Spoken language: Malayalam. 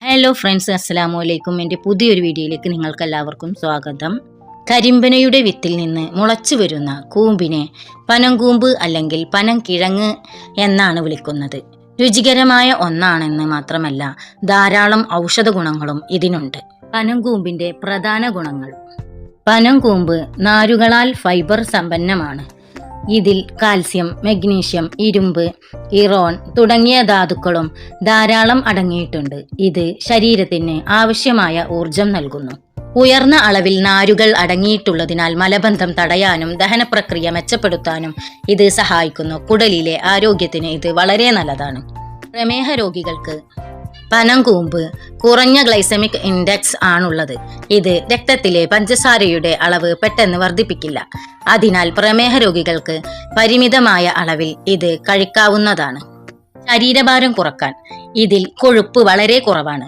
ഹലോ ഫ്രണ്ട്സ്, അസ്സലാമു അലൈക്കും. എൻ്റെ പുതിയൊരു വീഡിയോയിലേക്ക് നിങ്ങൾക്ക് എല്ലാവർക്കും സ്വാഗതം. കരിമ്പനയുടെ വിത്തിൽ നിന്ന് മുളച്ചു വരുന്ന കൂമ്പിനെ പനംകൂമ്പ് അല്ലെങ്കിൽ പനംകിഴങ്ങ് എന്നാണ് വിളിക്കുന്നത്. രുചികരമായ ഒന്നാണെന്ന് മാത്രമല്ല, ധാരാളം ഔഷധ ഗുണങ്ങളും ഇതിനുണ്ട്. പനംകൂമ്പിൻ്റെ പ്രധാന ഗുണങ്ങൾ. പനംകൂമ്പ് നാരുകളാൽ ഫൈബർ സമ്പന്നമാണ്. ഇതിൽ കാൽസ്യം, മഗ്നീഷ്യം, ഇരുമ്പ്, ഇറോൺ തുടങ്ങിയ ധാതുക്കളും ധാരാളം അടങ്ങിയിട്ടുണ്ട്. ഇത് ശരീരത്തിന് ആവശ്യമായ ഊർജം നൽകുന്നു. ഉയർന്ന അളവിൽ നാരുകൾ അടങ്ങിയിട്ടുള്ളതിനാൽ മലബന്ധം തടയാനും ദഹനപ്രക്രിയ മെച്ചപ്പെടുത്താനും ഇത് സഹായിക്കുന്നു. കുടലിലെ ആരോഗ്യത്തിന് ഇത് വളരെ നല്ലതാണ്. പ്രമേഹ രോഗികൾക്ക് പനംകൂമ്പ് കുറഞ്ഞ ഗ്ലൈസമിക് ഇൻഡെക്സ് ആണുള്ളത്. ഇത് രക്തത്തിലെ പഞ്ചസാരയുടെ അളവ് പെട്ടെന്ന് വർദ്ധിപ്പിക്കില്ല. അതിനാൽ പ്രമേഹ രോഗികൾക്ക് പരിമിതമായ അളവിൽ ഇത് കഴിക്കാവുന്നതാണ്. ശരീരഭാരം കുറക്കാൻ. ഇതിൽ കൊഴുപ്പ് വളരെ കുറവാണ്.